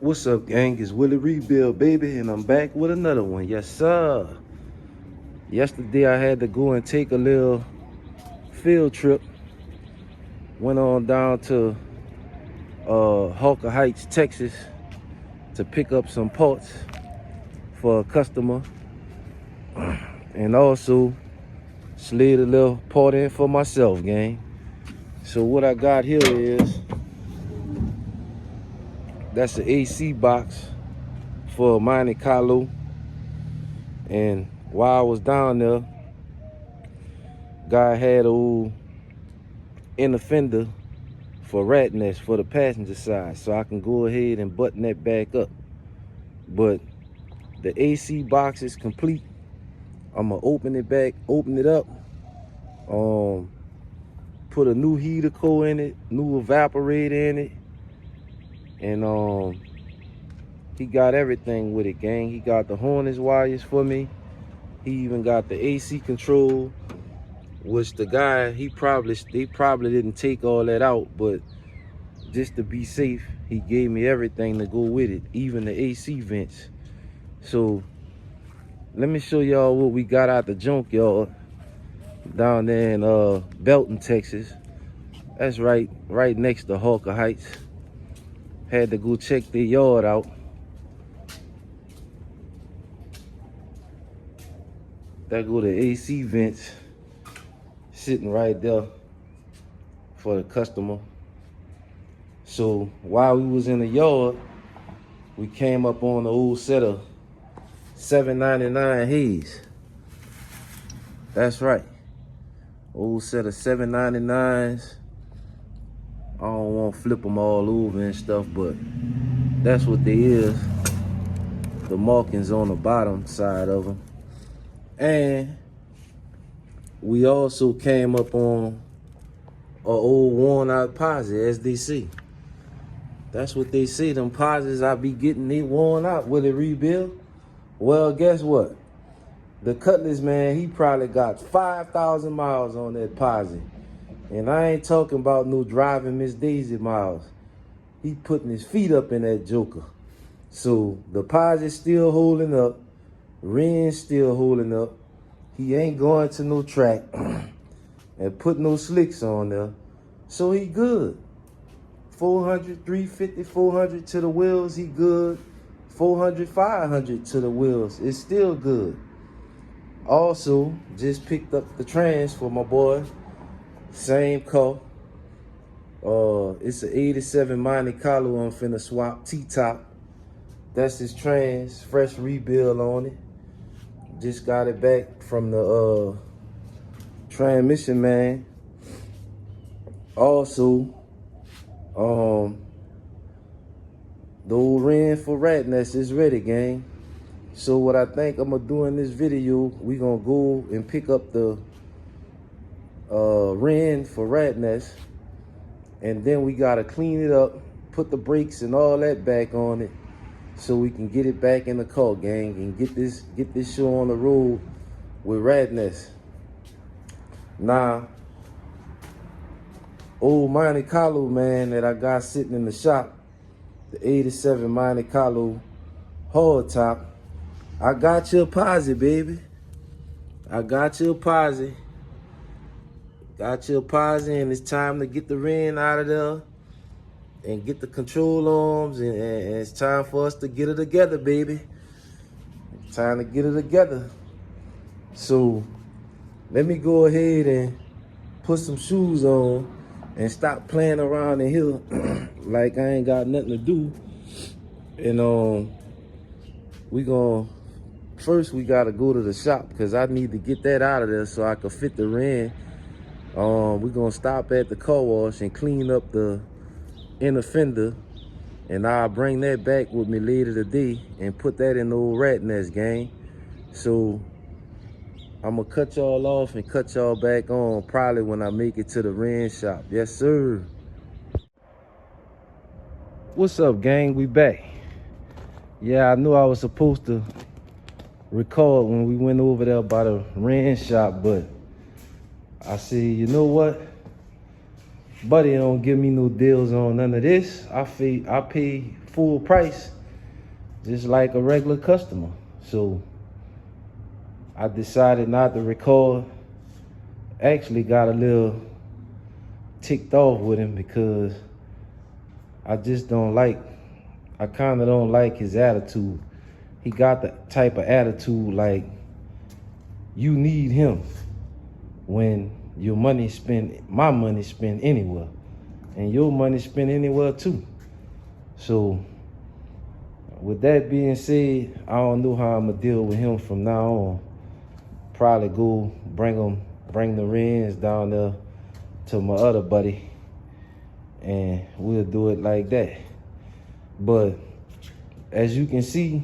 What's up, gang? It's Willie Rebuild, baby, and I'm back with another one. Yes, sir. Yesterday, I had to go and take a little field trip. Went on down to Hawker Heights, Texas, to pick up some parts for a customer, and also slid a little part in for myself, gang. So what I got here is that's the AC box for Monte Carlo. And while I was down there, guy had a old inner fender for Ratnest for the passenger side, so I can go ahead and button that back up. But the AC box is complete. I'm gonna open it up, put a new heater core in it, new evaporator in it, and he got everything with it, gang. He got the harness wires for me. He even got the AC control, which the guy, they probably didn't take all that out, but just to be safe, he gave me everything to go with it, even the AC vents. So let me show y'all what we got out the junkyard down there in Belton, Texas. That's right next to Hawker Heights. Had to go check their yard out. There go the AC vents sitting right there for the customer. So while we was in the yard, we came up on the old set of 799 Haze. That's right, old set of 799s. I don't want to flip them all over and stuff, but that's what they is. The markings on the bottom side of them. And we also came up on an old worn out posi, as they say. That's what they say, them posis I be getting, they worn out. Will it rebuild? Well, guess what? The Cutlass man, he probably got 5,000 miles on that posi. And I ain't talking about no driving Miss Daisy miles. He putting his feet up in that joker. So the posi still holding up. Rearend still holding up. He ain't going to no track and put no slicks on there. So he good. 400, 350, 400 to the wheels, he good. 400, 500 to the wheels, it's still good. Also, just picked up the trans for my boy. Same car. It's an 87 Monte Carlo I'm finna swap, T-top. That's his trans, fresh rebuild on it. Just got it back from the transmission man. Also, the old Rearend for Ratnest is ready, gang. So what I think I'm gonna do in this video, we gonna go and pick up the Rearend for Ratnest, and then we gotta clean it up, put the brakes and all that back on it, so we can get it back in the car, gang, and get this show on the road with Ratnest. Now, old Monte Carlo, man, that I got sitting in the shop, the 87 Monte Carlo hard top. I got your posi, baby. I got your posi. Got your posi, and it's time to get the Rearend out of there and get the control arms, and it's time for us to get it together, baby. It's time to get it together. So let me go ahead and put some shoes on and stop playing around in here like I ain't got nothing to do. And first we gotta go to the shop, because I need to get that out of there so I can fit the Rearend. We're gonna stop at the car wash and clean up the inner fender, and I'll bring that back with me later today and put that in the old Ratnest, gang. So I'm gonna cut y'all off and cut y'all back on probably when I make it to the Rearend shop. Yes, sir. What's up, gang? We back. Yeah, I knew I was supposed to record when we went over there by the Rearend shop, but I said, you know what? Buddy don't give me no deals on none of this. I pay full price, just like a regular customer. So I decided not to record. Actually got a little ticked off with him because I kind of don't like his attitude. He got the type of attitude like you need him when your money spent, my money spent anywhere, and your money spent anywhere too. So with that being said, I don't know how I'm gonna deal with him from now on. Probably go bring the Rearends down there to my other buddy, and we'll do it like that. But as you can see,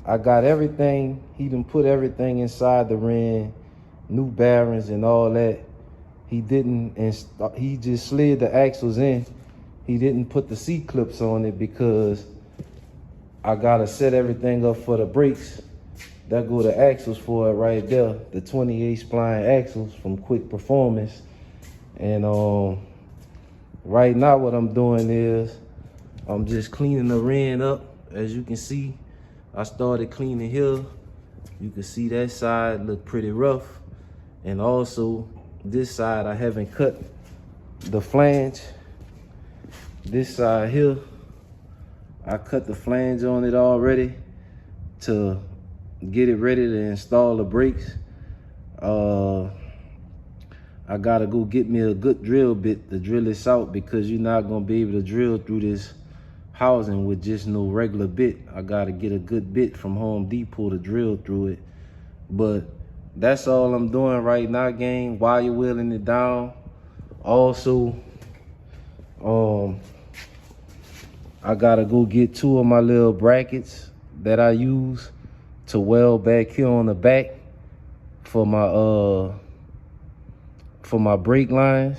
I got everything. He done put everything inside the Rearend, new bearings and all that. He just slid the axles in. He didn't put the C-clips on it because I gotta set everything up for the brakes. That go the axles for it right there, the 28 spline axles from Quick Performance. And right now what I'm doing is I'm just cleaning the Rearend up. As you can see, I started cleaning here. You can see that side look pretty rough. And also this side, I haven't cut the flange. This side here, I cut the flange on it already to get it ready to install the brakes. I gotta go get me a good drill bit to drill this out because you're not gonna be able to drill through this housing with just no regular bit. I gotta get a good bit from Home Depot to drill through it. But that's all I'm doing right now, gang. Wire wheeling it down. Also, I gotta go get 2 of my little brackets that I use to weld back here on the back for my brake lines.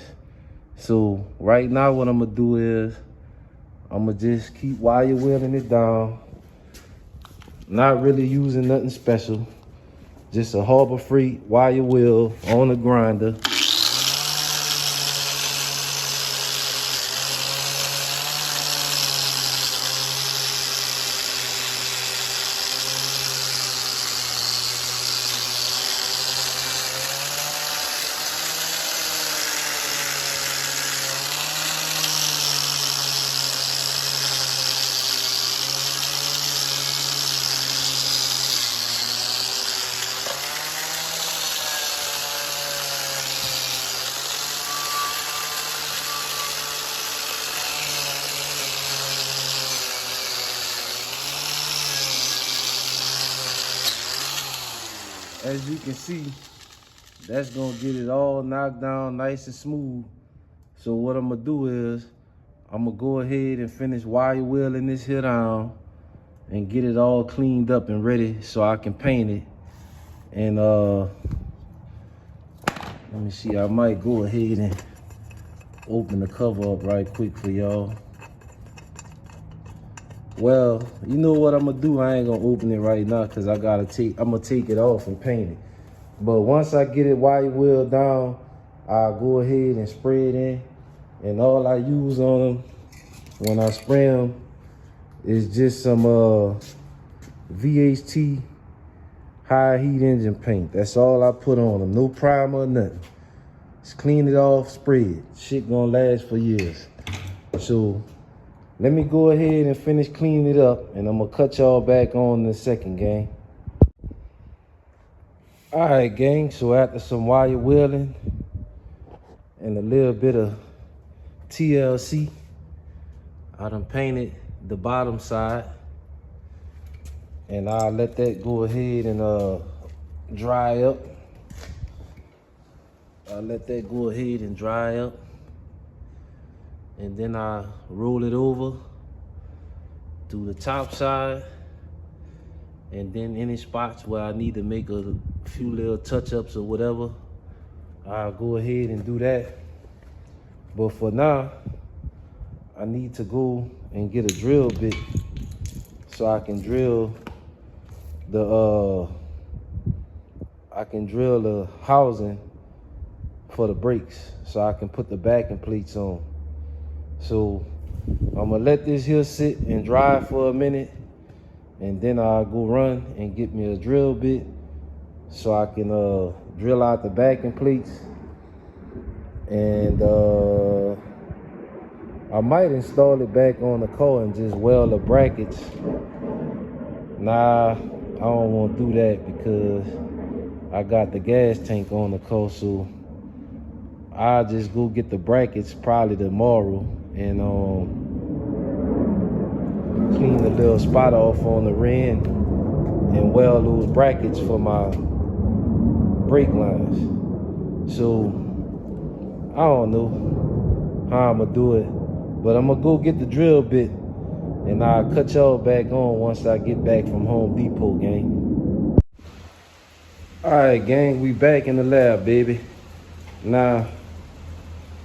So right now what I'm gonna do is I'm gonna just keep wire wheeling it down. Not really using nothing special. Just a Harbor Freight wire wheel on the grinder. As you can see, that's gonna get it all knocked down nice and smooth. So what I'm gonna do is I'm gonna go ahead and finish wire wheeling this here down and get it all cleaned up and ready so I can paint it. And let me see, I might go ahead and open the cover up right quick for y'all. Well, you know what I'm gonna do? I ain't gonna open it right now because I'm gonna take it off and paint it. But once I get it wire wheeled down, I'll go ahead and spray it in. And all I use on them when I spray them is just some VHT high heat engine paint. That's all I put on them. No primer or nothing. Just clean it off, spray it. Shit gonna last for years. So let me go ahead and finish cleaning it up, and I'm gonna cut y'all back on in a second, gang. All right, gang, so after some wire wheeling and a little bit of TLC, I done painted the bottom side, and I'll let that go ahead and dry up. And then I roll it over to the top side, and then any spots where I need to make a few little touch-ups or whatever, I'll go ahead and do that. But for now, I need to go and get a drill bit so I can drill the housing for the brakes so I can put the backing plates on. So I'm gonna let this here sit and dry for a minute, and then I'll go run and get me a drill bit so I can drill out the backing plates. And I might install it back on the car and just weld the brackets. Nah, I don't want to do that because I got the gas tank on the car, so I'll just go get the brackets probably tomorrow and clean the little spot off on the Rearend and weld those brackets for my brake lines. So I don't know how I'm gonna do it, but I'm gonna go get the drill bit and I'll cut y'all back on once I get back from Home Depot, gang. Alright, gang, we back in the lab, baby. Now,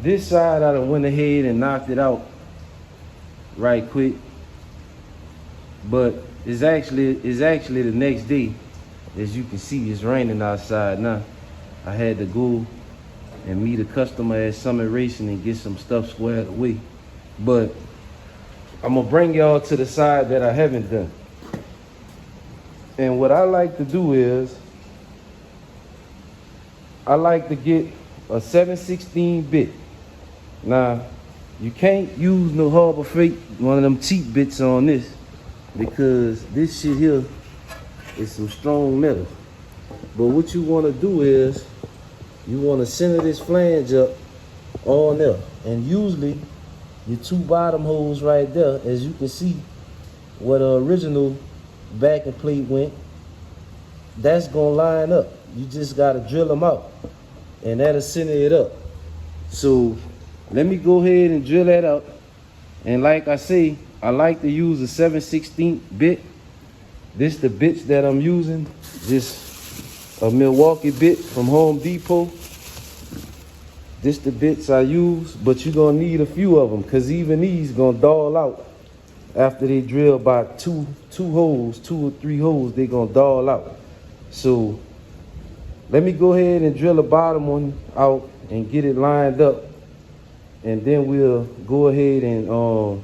this side I done went ahead and knocked it out right quick. But it's actually the next day. As you can see, it's raining outside now. I had to go and meet a customer at Summit Racing and get some stuff squared away. But I'm gonna bring y'all to the side that I haven't done. And what I like to do is, I like to get a 7/16 bit. Now, you can't use no Harbor Freight, one of them cheap bits on this, because this shit here is some strong metal. But what you wanna do is, you wanna center this flange up on there. And usually, your two bottom holes right there, as you can see, where the original backing plate went, that's gonna line up. You just gotta drill them out, and that'll center it up. So let me go ahead and drill that out. And like I say, I like to use a 7/16 bit. This the bits that I'm using. Just a Milwaukee bit from Home Depot. This the bits I use, but you're gonna need a few of them, because even these gonna dull out after they drill by two or three holes. They gonna dull out. So let me go ahead and drill the bottom one out and get it lined up, and then we'll go ahead and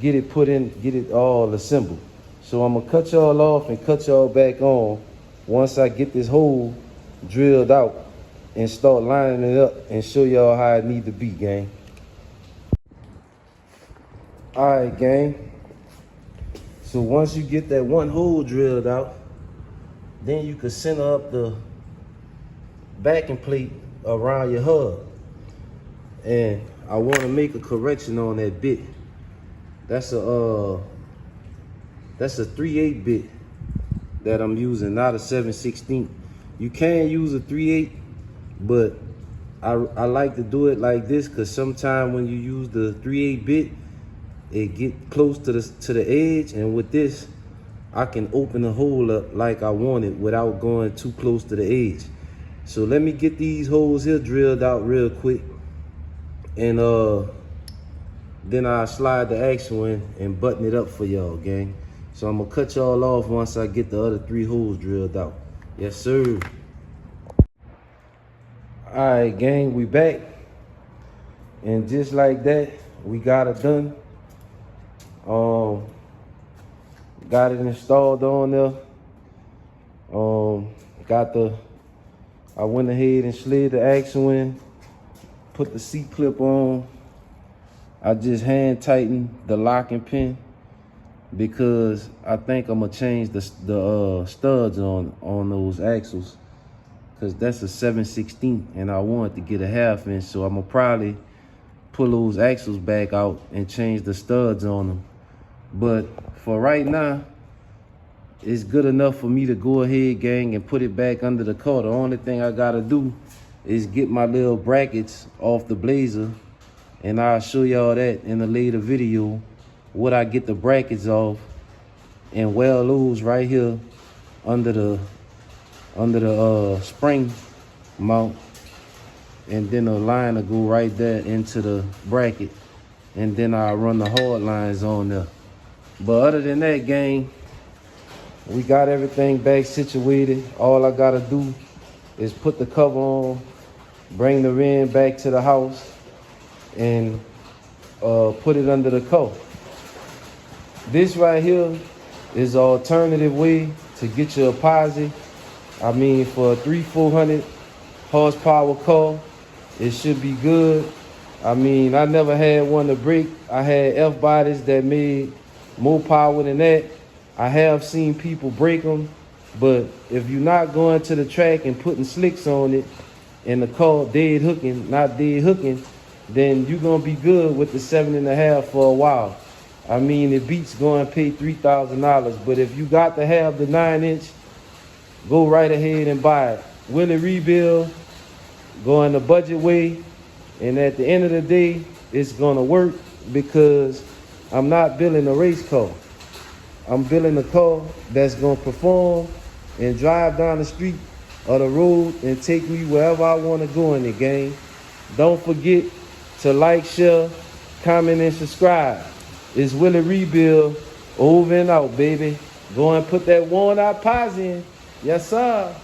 get it put in, get it all assembled. So I'm gonna cut y'all off and cut y'all back on once I get this hole drilled out and start lining it up and show y'all how it need to be, gang. Alright, gang. So once you get that one hole drilled out, then you can center up the backing plate around your hub. And I want to make a correction on that bit. That's a 3/8 bit that I'm using, not a 7/16. You can use a 3/8, but I like to do it like this, because sometimes when you use the 3/8 bit, it get close to the edge, and with this I can open the hole up like I want it without going too close to the edge. So let me get these holes here drilled out real quick, and then I'll slide the actual in and button it up for y'all, gang. So I'm gonna cut y'all off once I get the other 3 holes drilled out. Yes, sir. Alright, gang, we back. And just like that, we got it done. Got it installed on there. I went ahead and slid the axle in, put the seat clip on. I just hand tightened the locking pin because I think I'm gonna change the studs on those axles, because that's a 7/16 and I want to get a 1/2 inch, so I'm gonna probably pull those axles back out and change the studs on them. But for right now, it's good enough for me to go ahead, gang, and put it back under the car. The only thing I gotta do is get my little brackets off the Blazer, and I'll show y'all that in a later video, what I get the brackets off, and weld those right here under the spring mount, and then the line will go right there into the bracket, and then I'll run the hard lines on there. But other than that, gang, we got everything back situated. All I gotta do is put the cover on bring the Rearend back to the house, and put it under the car. This right here is an alternative way to get you a posi. I mean, for a 300-400 horsepower car, it should be good. I mean, I never had one to break. I had F-bodies that made more power than that. I have seen people break them, but if you're not going to the track and putting slicks on it and the car dead hooking, not dead hooking, then you're gonna be good with the 7.5 for a while. I mean, it beats going to pay $3,000, but if you got to have the 9-inch, go right ahead and buy it. Will it rebuild? Go in the budget way, and at the end of the day, it's gonna work because I'm not building a race car. I'm building a car that's gonna perform and drive down the street or the road and take me wherever I wanna go in the game. Don't forget to like, share, comment, and subscribe. It's Willie Rebuild, over and out, baby. Go and put that worn out posi in. Yes, sir.